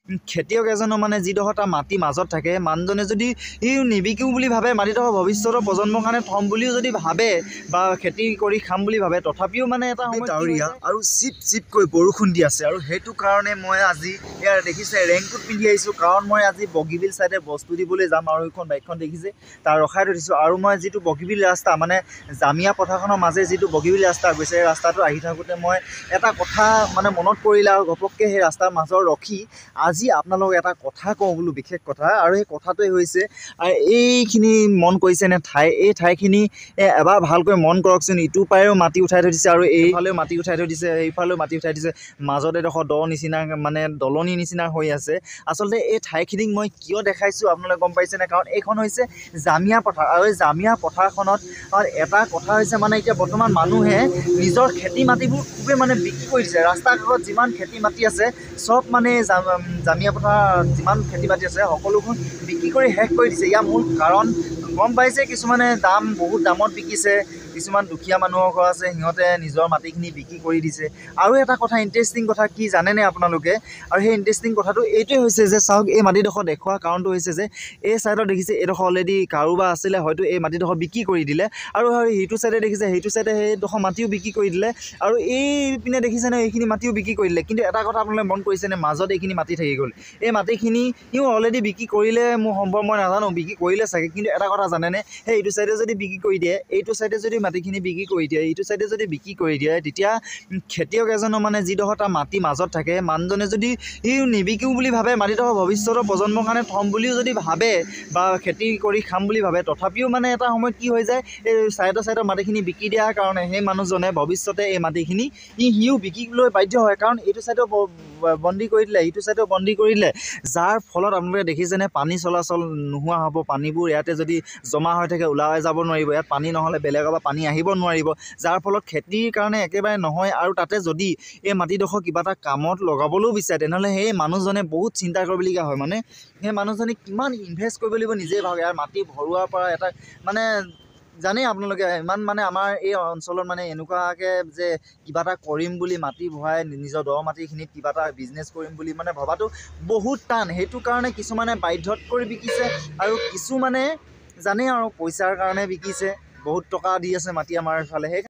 খেতিয়ক এজনৰ মানে যিডোখৰ তাৰ মাটি মাজত থাকে মানুহজনে যদি নিবিকিও বুলি ভাবে মাটিডোখৰ ভৱিষ্যতৰ প্ৰজন্মৰ কাৰণে থ'ম বুলিও যদি ভাবে বা খেতি কৰি খাম বুলি ভাবে তথাপিও মানে এটা সময় ডাৱৰীয়া আৰু চিপ চিপকৈ বৰষুণ দি আছে আৰু সেইটো কাৰণে মই আজি ইয়াৰ দেখিছে ৰেইনকোট পিন্ধি আহিছোঁ কাৰণ মই আজি বগীবিল ছাইডে বস্তু দিবলৈ যাম আৰু এইখন বাইকখন দেখিছে তাৰ ৰখাই থৈ দিছোঁ আৰু মই যিটো বগীবিল ৰাস্তা মানে জামিয়া পথাৰখনৰ মাজে যিটো বগীবিল ৰাস্তা গৈছে সেই ৰাস্তাটো আহি থাকোঁতে মই এটা কথা মানে মনত পৰিলে আৰু ঘপককৈ সেই ৰাস্তাৰ মাজত ৰখি আজি আপোনালোকক এটা কথা কওঁ বোলো বিশেষ কথা আৰু সেই কথাটোৱে হৈছে এইখিনি মন কৰিছেনে এই ঠাইখিনি এবাৰ ভালকৈ মন কৰকচোন ইটো পাৰেও মাটি উঠাই থৈ দিছে আৰু এইফালেও মাটি উঠাই থৈ দিছে এইফালেও মাটি উঠাই দিছে মাজত এডোখৰ নিচিনা মানে দলনি নিচিনা হৈ আছে আচলতে এই ঠাইখিনিক মই কিয় দেখাইছোঁ আপোনালোকে গম পাইছেনে কাৰণ এইখন হৈছে জামিয়া পথাৰ আৰু এই জামিয়া পথাৰখনত এটা কথা হৈছে মানে এতিয়া বৰ্তমান মানুহে নিজৰ খেতি মাটিবোৰ খুবেই মানে বিক্ৰী কৰি দিছে ৰাস্তাৰ কাষত যিমান খেতি মাটি আছে চব মানে জামিয়া পথাৰ যিমান খেতি মাটি আছে সকলোখন বিক্ৰী কৰি শেষ কৰি দিছে ইয়াৰ মূল কাৰণ গম পাইছে কিছুমানে বহুত দামত বিকিছে কিছুমান দুখীয়া মানুহৰ ঘৰ আছে সিহঁতে নিজৰ মাটিখিনি বিক্ৰী কৰি দিছে আৰু এটা কথা ইণ্টাৰেষ্টিং কথা কি জানেনে আপোনালোকে আৰু সেই ইণ্টাৰেষ্টিং কথাটো এইটোৱে হৈছে যে চাওক এই মাটিডোখৰ দেখুওৱা কাৰণটো হৈছে যে এই ছাইডত দেখিছে এইডোখৰ অলৰেডি কাৰোবাৰ আছিলে হয়তো এই মাটিডোখৰ বিক্ৰী কৰি দিলে আৰু সেইটো ছাইডে দেখিছে সেইটো ছাইডে সেইডোখৰ মাটিও বিক্ৰী কৰি দিলে আৰু এইপিনে দেখিছেনে এইখিনি মাটিও বিক্ৰী কৰি দিলে কিন্তু এটা কথা আপোনালোকে মন কৰিছেনে মাজত এইখিনি মাটি থাকি গ'ল এই মাটিখিনিও অলৰেডি বিক্ৰী কৰিলে মোৰ সম্ভৱ মই নাজানো বিক্ৰী কৰিলে চাগে কিন্তু এটা কথা জানেনে সেই এইটো ছাইডে যদি বিক্ৰী কৰি দিয়ে এইটো ছাইডে যদি মাটিখিনি বিক্ৰী কৰি দিয়ে এইটো ছাইডে যদি বিক্ৰী কৰি দিয়ে তেতিয়া খেতিয়ক এজনৰ মানে যিডোখৰ তাৰ মাটি মাজত থাকে মানুহজনে যদি নিবিকিও বুলি ভাবে মাটিডোখৰ ভৱিষ্যতৰ প্ৰজন্মৰ কাৰণে থ'ম বুলিও যদি ভাবে বা খেতি কৰি খাম বুলি ভাবে তথাপিও মানে এটা সময়ত কি হৈ যায় এই ছাইডৰ মাটিখিনি বিক্ৰী দিয়াৰ কাৰণে সেই মানুহজনে ভৱিষ্যতে এই মাটিখিনি সিও বিকিবলৈ বাধ্য হয় কাৰণ এইটো ছাইডেও বন্দী কৰি দিলে ইটো ছাইডেও বন্দী কৰি দিলে যাৰ ফলত আপোনালোকে দেখিছেনে পানী চলাচল নোহোৱা হ'ব পানীবোৰ ইয়াতে যদি জমা হৈ থাকে ওলাই যাব নোৱাৰিব ইয়াত পানী নহ'লে বেলেগৰ পৰা পানী আহিব নোৱাৰিব যাৰ ফলত খেতিৰ কাৰণে একেবাৰে নহয় আৰু তাতে যদি এই মাটিডোখৰ কিবা এটা কামত লগাবলৈও বিচাৰে তেনেহ'লে সেই মানুহজনে বহুত চিন্তা কৰিবলগীয়া হয় মানে সেই মানুহজনে কিমান ইনভেষ্ট কৰিব লাগিব নিজেই ভাবে ইয়াৰ মাটি ভৰোৱাৰ পৰা এটা মানে জানেই আপোনালোকে ইমান মানে আমাৰ এই অঞ্চলত মানে এনেকুৱাকৈ যে কিবা এটা কৰিম বুলি মাটি ভৰাই নিজৰ মাটিখিনিত কিবা এটা বিজনেছ কৰিম বুলি মানে ভবাটো বহুত টান সেইটো কাৰণে কিছুমানে বাধ্যত কৰি বিকিছে আৰু কিছুমানে জানেই আৰু পইচাৰ কাৰণে বিকিছে বহুত টকা দি আছে মাটি আমাৰ ইফালে সেই